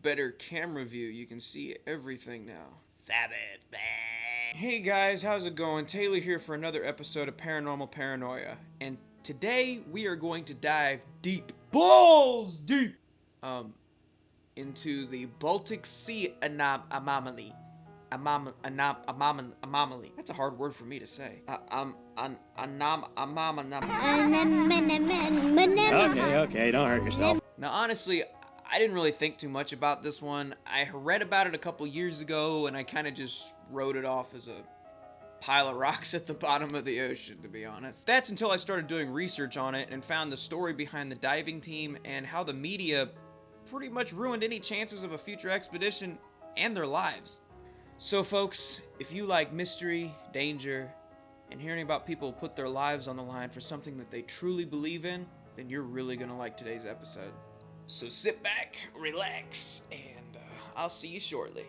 better camera view. You can see everything now. Sabbath, man. Hey guys, how's it going? Taylor here for another episode of Paranormal Paranoia. And today we are going to dive deep, balls deep, into the Baltic Sea anomaly. Anomaly. That's a hard word for me to say. Okay, don't hurt yourself. Now, honestly, I didn't really think too much about this one. I read about it a couple years ago, and I kind of just wrote it off as a pile of rocks at the bottom of the ocean, to be honest. That's until I started doing research on it and found the story behind the diving team and how the media pretty much ruined any chances of a future expedition and their lives. So folks, if you like mystery, danger, and hearing about people put their lives on the line for something that they truly believe in, then you're really gonna like today's episode. So sit back, relax, and I'll see you shortly.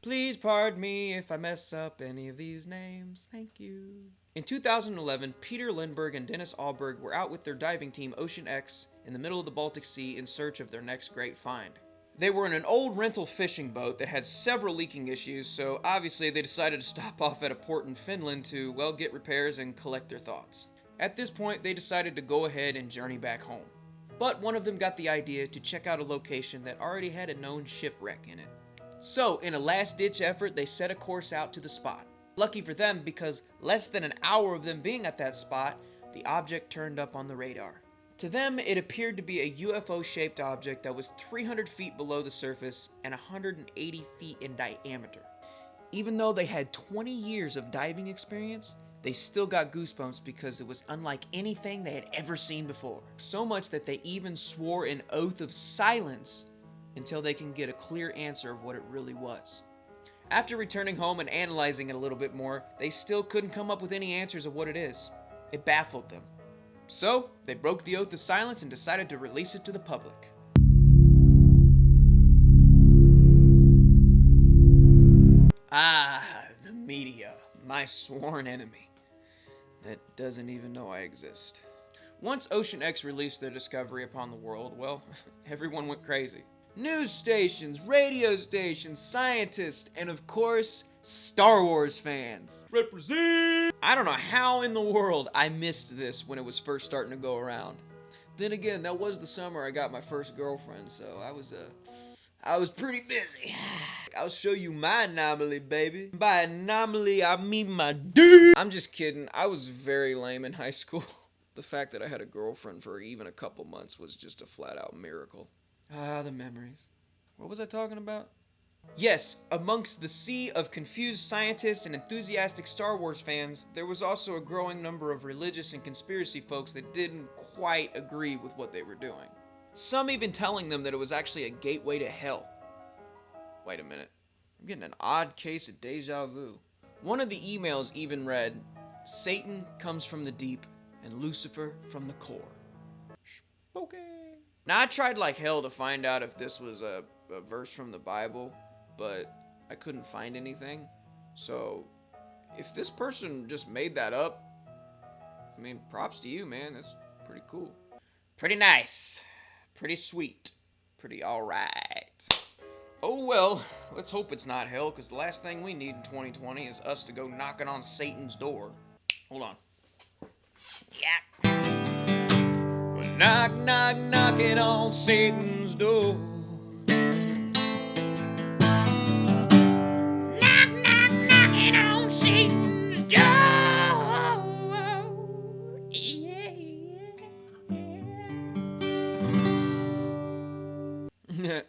Please pardon me if I mess up any of these names. Thank you. In 2011, Peter Lindbergh and Dennis Alberg were out with their diving team Ocean X in the middle of the Baltic Sea in search of their next great find. They were in an old rental fishing boat that had several leaking issues, so obviously they decided to stop off at a port in Finland to, well, get repairs and collect their thoughts. At this point, they decided to go ahead and journey back home. But one of them got the idea to check out a location that already had a known shipwreck in it. So, in a last-ditch effort, they set a course out to the spot. Lucky for them, because less than an hour of them being at that spot, the object turned up on the radar. To them, it appeared to be a UFO-shaped object that was 300 feet below the surface and 180 feet in diameter. Even though they had 20 years of diving experience, they still got goosebumps because it was unlike anything they had ever seen before. So much that they even swore an oath of silence until they can get a clear answer of what it really was. After returning home and analyzing it a little bit more, they still couldn't come up with any answers of what it is. It baffled them. So, they broke the oath of silence and decided to release it to the public. Ah, the media, my sworn enemy, that doesn't even know I exist. Once Ocean X released their discovery upon the world, well, everyone went crazy. News stations, radio stations, scientists, and of course, Star Wars fans. Represent! I don't know how in the world I missed this when it was first starting to go around. Then again, that was the summer I got my first girlfriend, so I was pretty busy. I'll show you my anomaly, baby. By anomaly, I mean my dude. I'm just kidding. I was very lame in high school. The fact that I had a girlfriend for even a couple months was just a flat-out miracle. Ah, the memories. What was I talking about? Yes, amongst the sea of confused scientists and enthusiastic Star Wars fans, there was also a growing number of religious and conspiracy folks that didn't quite agree with what they were doing. Some even telling them that it was actually a gateway to hell. Wait a minute. I'm getting an odd case of deja vu. One of the emails even read, "Satan comes from the deep and Lucifer from the core." Spooky. Now, I tried like hell to find out if this was a verse from the Bible, but I couldn't find anything. So, if this person just made that up, I mean, props to you, man. That's pretty cool. Pretty nice. Pretty sweet. Pretty alright. Oh well, let's hope it's not hell, because the last thing we need in 2020 is us to go knocking on Satan's door. Hold on. Yeah. Knock, knock, knocking on Satan's door. Knock, knock, knocking on Satan's door. Yeah, yeah.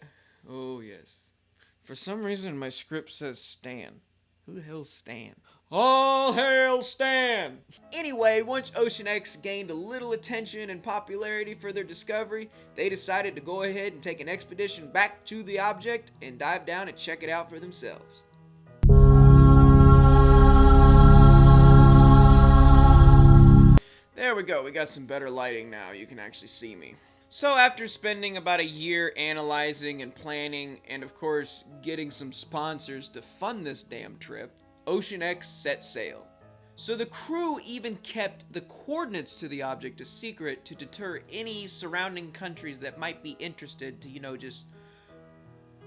Oh, yes. For some reason, my script says Stan. Who the hell's Stan? All hail Stan! Anyway, once Ocean X gained a little attention and popularity for their discovery, they decided to go ahead and take an expedition back to the object and dive down and check it out for themselves. There we go, we got some better lighting now, you can actually see me. So after spending about a year analyzing and planning, and of course getting some sponsors to fund this damn trip, Ocean X set sail. So the crew even kept the coordinates to the object a secret to deter any surrounding countries that might be interested to, just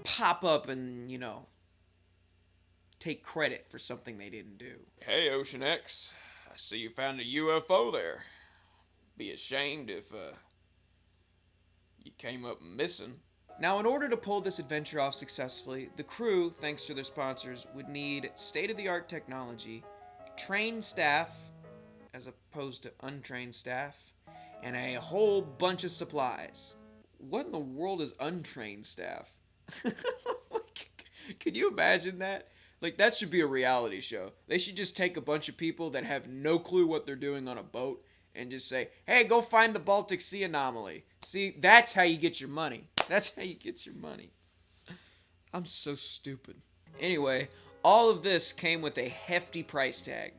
pop up and, take credit for something they didn't do. Hey, Ocean X, I see you found a UFO there. Be ashamed if, you came up missing. Now, in order to pull this adventure off successfully, the crew, thanks to their sponsors, would need state-of-the-art technology, trained staff, as opposed to untrained staff, and a whole bunch of supplies. What in the world is untrained staff? Could you imagine that? Like, that should be a reality show. They should just take a bunch of people that have no clue what they're doing on a boat and just say, hey, go find the Baltic Sea anomaly. See, that's how you get your money. That's how you get your money. I'm so stupid. Anyway, all of this came with a hefty price tag.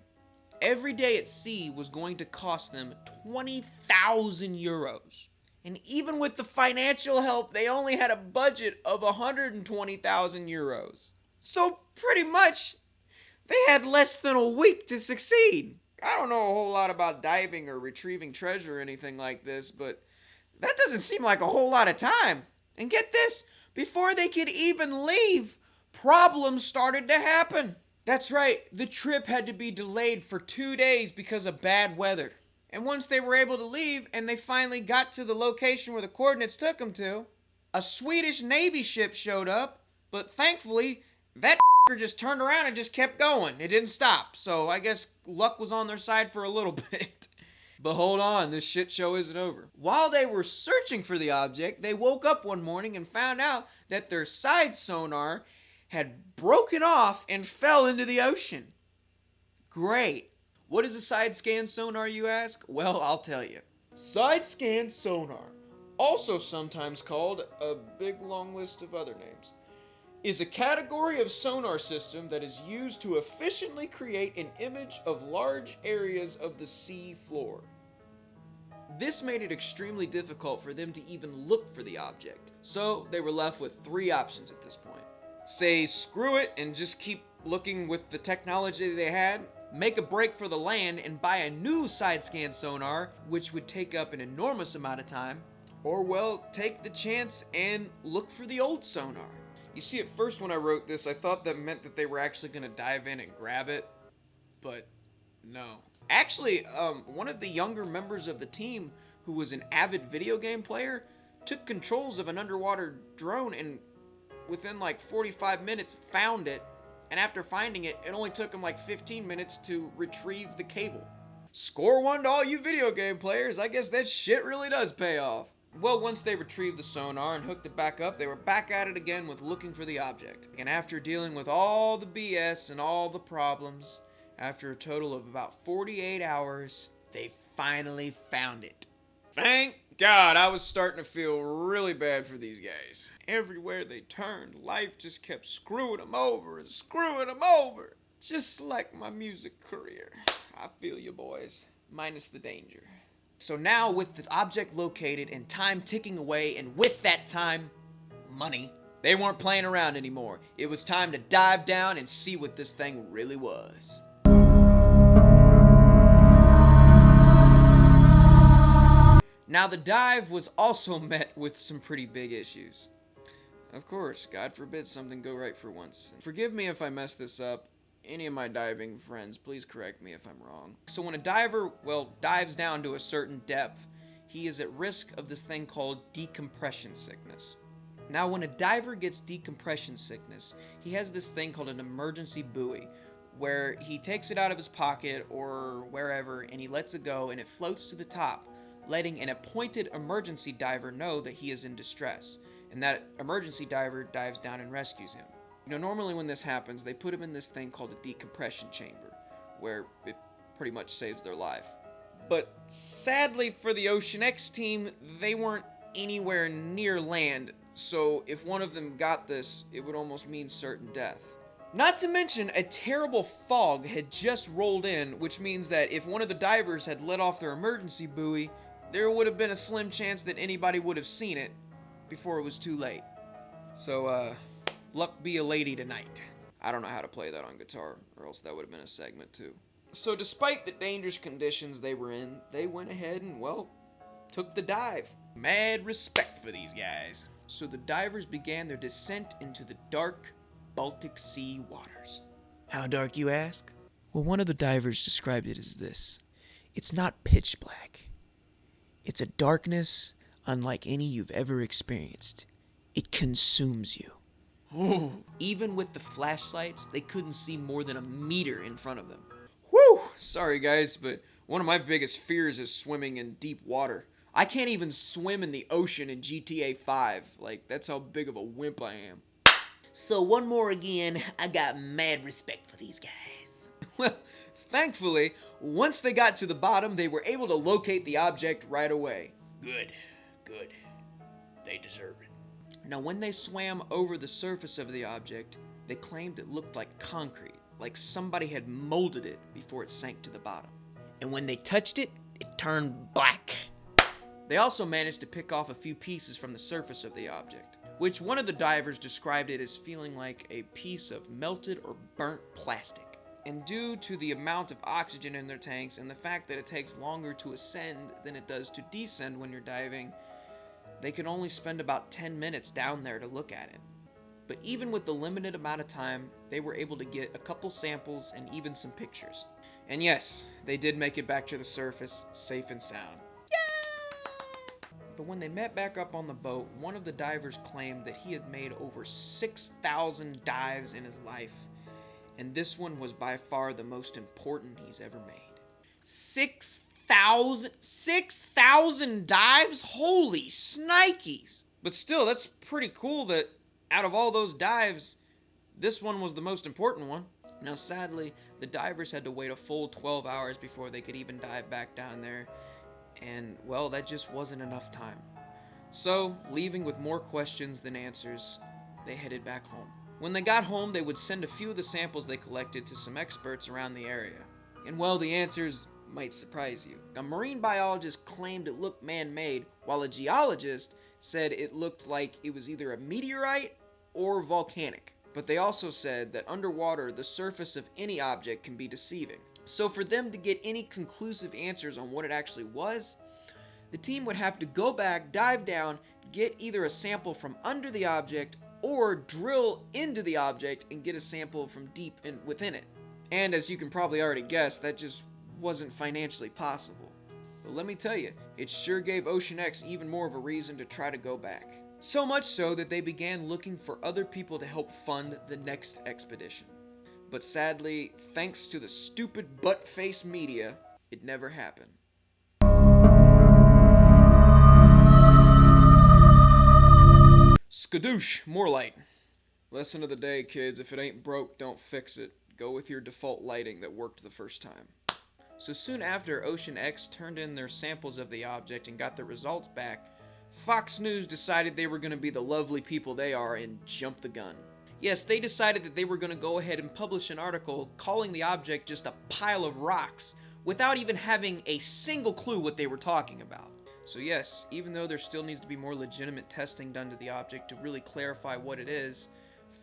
Every day at sea was going to cost them 20,000 euros. And even with the financial help, they only had a budget of 120,000 euros. So pretty much, they had less than a week to succeed. I don't know a whole lot about diving or retrieving treasure or anything like this, but that doesn't seem like a whole lot of time. And get this, before they could even leave, problems started to happen. That's right, the trip had to be delayed for 2 days because of bad weather. And once they were able to leave and they finally got to the location where the coordinates took them to, a Swedish Navy ship showed up, but thankfully, that just turned around and just kept going. It didn't stop, so I guess luck was on their side for a little bit. But hold on, this shit show isn't over. While they were searching for the object, they woke up one morning and found out that their side sonar had broken off and fell into the ocean. Great. What is a side scan sonar, you ask? Well, I'll tell you. Side scan sonar, also sometimes called a big long list of other names, is a category of sonar system that is used to efficiently create an image of large areas of the sea floor. This made it extremely difficult for them to even look for the object, so they were left with 3 options at this point. Say screw it and just keep looking with the technology they had, make a break for the land and buy a new side scan sonar, which would take up an enormous amount of time, or well, take the chance and look for the old sonar. You see, at first when I wrote this, I thought that meant that they were actually going to dive in and grab it, but no. Actually, one of the younger members of the team, who was an avid video game player, took controls of an underwater drone and within like 45 minutes found it, and after finding it, it only took him like 15 minutes to retrieve the cable. Score 1 to all you video game players, I guess that shit really does pay off. Well, once they retrieved the sonar and hooked it back up, they were back at it again with looking for the object. And after dealing with all the BS and all the problems, after a total of about 48 hours, they finally found it. Thank God, I was starting to feel really bad for these guys. Everywhere they turned, life just kept screwing them over and screwing them over. Just like my music career. I feel you, boys. Minus the danger. So now, with the object located and time ticking away, and with that time, money, they weren't playing around anymore. It was time to dive down and see what this thing really was. Now, the dive was also met with some pretty big issues. Of course, God forbid something go right for once. Forgive me if I mess this up. Any of my diving friends, please correct me if I'm wrong. So when a diver, dives down to a certain depth, he is at risk of this thing called decompression sickness. Now, when a diver gets decompression sickness, he has this thing called an emergency buoy, where he takes it out of his pocket or wherever and he lets it go and it floats to the top, letting an appointed emergency diver know that he is in distress. And that emergency diver dives down and rescues him. Normally when this happens, they put him in this thing called a decompression chamber, where it pretty much saves their life. But sadly for the Ocean X team, they weren't anywhere near land, so if one of them got this, it would almost mean certain death. Not to mention, a terrible fog had just rolled in, which means that if one of the divers had let off their emergency buoy, there would have been a slim chance that anybody would have seen it before it was too late. So, luck be a lady tonight. I don't know how to play that on guitar, or else that would have been a segment too. So despite the dangerous conditions they were in, they went ahead and, well, took the dive. Mad respect for these guys. So the divers began their descent into the dark Baltic Sea waters. How dark, you ask? Well, one of the divers described it as this. It's not pitch black. It's a darkness unlike any you've ever experienced. It consumes you. Ooh. Even with the flashlights, they couldn't see more than a meter in front of them. Whew! Sorry guys, but one of my biggest fears is swimming in deep water. I can't even swim in the ocean in GTA 5. Like, that's how big of a wimp I am. So one more again, I got mad respect for these guys. Well, thankfully, once they got to the bottom, they were able to locate the object right away. Good. Good. They deserve it. Now, when they swam over the surface of the object, they claimed it looked like concrete, like somebody had molded it before it sank to the bottom. And when they touched it, it turned black. They also managed to pick off a few pieces from the surface of the object, which one of the divers described it as feeling like a piece of melted or burnt plastic. And due to the amount of oxygen in their tanks and the fact that it takes longer to ascend than it does to descend when you're diving, they could only spend about 10 minutes down there to look at it. But even with the limited amount of time, they were able to get a couple samples and even some pictures. And yes, they did make it back to the surface, safe and sound. But when they met back up on the boat, one of the divers claimed that he had made over 6,000 dives in his life, and this one was by far the most important he's ever made. 6,000 dives? Holy snikes! But still, that's pretty cool that out of all those dives, this one was the most important one. Now sadly, the divers had to wait a full 12 hours before they could even dive back down there. And, well, that just wasn't enough time. So, leaving with more questions than answers, they headed back home. When they got home, they would send a few of the samples they collected to some experts around the area. And, well, the answers might surprise you. A marine biologist claimed it looked man-made, while a geologist said it looked like it was either a meteorite or volcanic. But they also said that underwater, the surface of any object can be deceiving. So for them to get any conclusive answers on what it actually was, the team would have to go back, dive down, get either a sample from under the object or drill into the object and get a sample from deep within it. And as you can probably already guess, that just wasn't financially possible. But let me tell you, it sure gave Ocean X even more of a reason to try to go back. So much so that they began looking for other people to help fund the next expedition. But sadly, thanks to the stupid butt-faced media, it never happened. Skadoosh, more light. Lesson of the day, kids, if it ain't broke, don't fix it. Go with your default lighting that worked the first time. So soon after Ocean X turned in their samples of the object and got the results back, Fox News decided they were going to be the lovely people they are and jump the gun. Yes, they decided that they were going to go ahead and publish an article calling the object just a pile of rocks, without even having a single clue what they were talking about. So yes, even though there still needs to be more legitimate testing done to the object to really clarify what it is,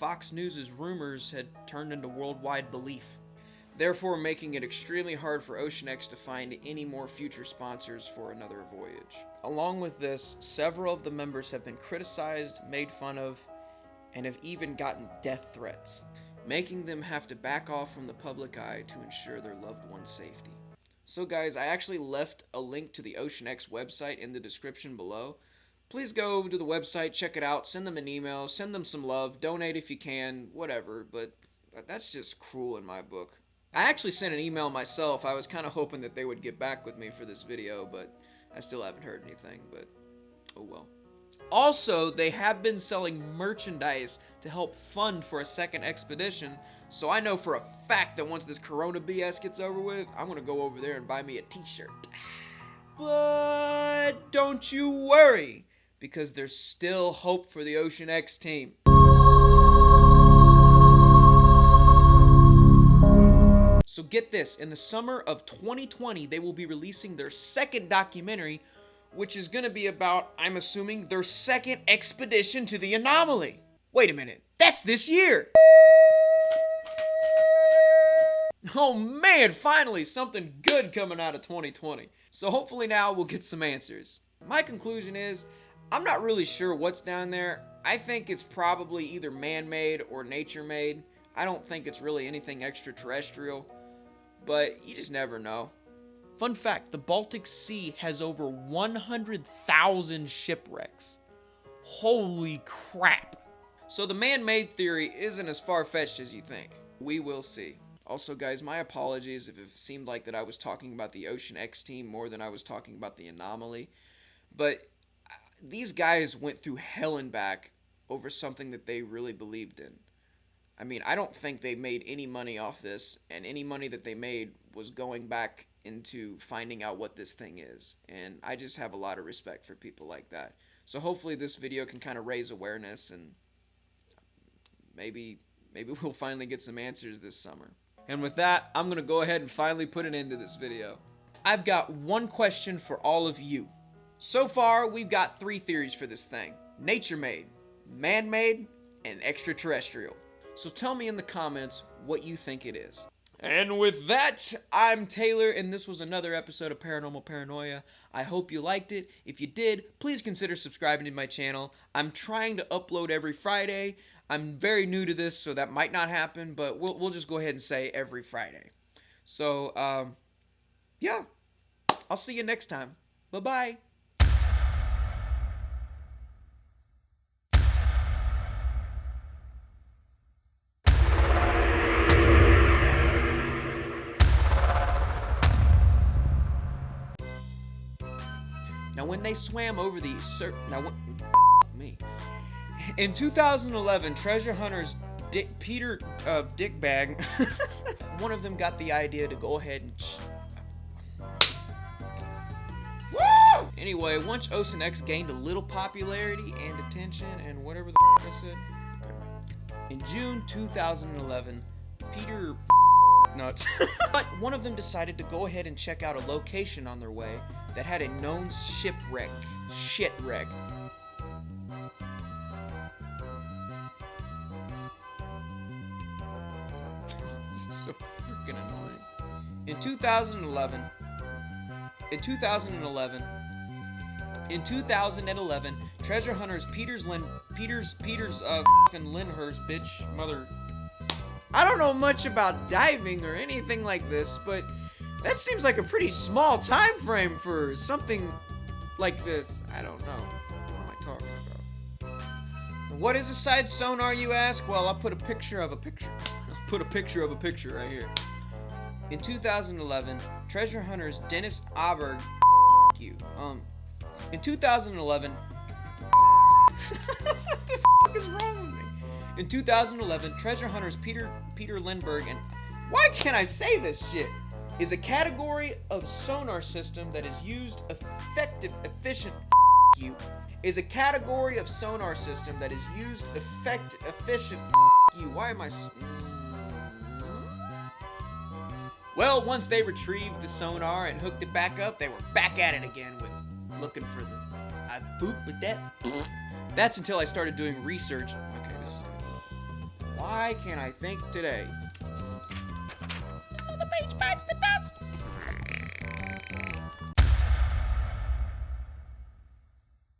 Fox News' rumors had turned into worldwide belief, therefore making it extremely hard for Ocean X to find any more future sponsors for another voyage. Along with this, several of the members have been criticized, made fun of, and have even gotten death threats, making them have to back off from the public eye to ensure their loved one's safety. So guys, I actually left a link to the Ocean X website in the description below. Please go to the website, check it out, send them an email, send them some love, donate if you can, whatever, but that's just cruel in my book. I actually sent an email myself. I was kind of hoping that they would get back with me for this video, but I still haven't heard anything, but oh well. Also, they have been selling merchandise to help fund for a second expedition, so I know for a fact that once this Corona BS gets over with, I'm gonna go over there and buy me a t-shirt. But don't you worry, because there's still hope for the Ocean X team. So get this, in the summer of 2020, they will be releasing their second documentary, which is going to be about, I'm assuming, their second expedition to the Anomaly. Wait a minute, that's this year! Oh man, finally something good coming out of 2020. So hopefully now we'll get some answers. My conclusion is, I'm not really sure what's down there. I think it's probably either man-made or nature-made. I don't think it's really anything extraterrestrial, but you just never know. Fun fact, the Baltic Sea has over 100,000 shipwrecks. Holy crap. So the man-made theory isn't as far-fetched as you think. We will see. Also, guys, my apologies if it seemed like that I was talking about the Ocean X team more than I was talking about the Anomaly. But these guys went through hell and back over something that they really believed in. I mean, I don't think they made any money off this, and any money that they made was going back into finding out what this thing is. And I just have a lot of respect for people like that. So hopefully this video can kind of raise awareness, and maybe we'll finally get some answers this summer. And with that, I'm going to go ahead and finally put an end to this video. I've got one question for all of you. So far, we've got 3 theories for this thing. Nature-made, man-made, and extraterrestrial. So tell me in the comments what you think it is. And with that, I'm Taylor, and this was another episode of Paranormal Paranoia. I hope you liked it. If you did, please consider subscribing to my channel. I'm trying to upload every Friday. I'm very new to this, so that might not happen, but we'll just go ahead and say every Friday. So, yeah. I'll see you next time. Bye-bye. Now, when they swam over the me. In 2011, treasure hunters Peter Dickbag, one of them got the idea to go ahead and Woo! Anyway, once Ocean X gained a little popularity and attention and whatever the I said, in June 2011, Peter nuts. But one of them decided to go ahead and check out a location on their way that had a known shipwreck. This is so freaking annoying. In 2011, treasure hunters Peter's fucking Lindhurst bitch mother. I don't know much about diving or anything like this, but that seems like a pretty small time frame for something like this. I don't know. What am I talking about? What is a side sonar, you ask? Well, I'll put a picture of a picture. I'll put a picture of a picture right here. In 2011, treasure hunters Dennis Auberg in 2011 what the fuck is wrong with me? In 2011, treasure hunters Peter Lindbergh and why can't I say this shit? Is a category of sonar system that is used is a category of sonar system that is used efficient why am I Well, once they retrieved the sonar and hooked it back up, they were back at it again with looking for the I boop with that. That's until I started doing research. Okay, this is why can't I think today?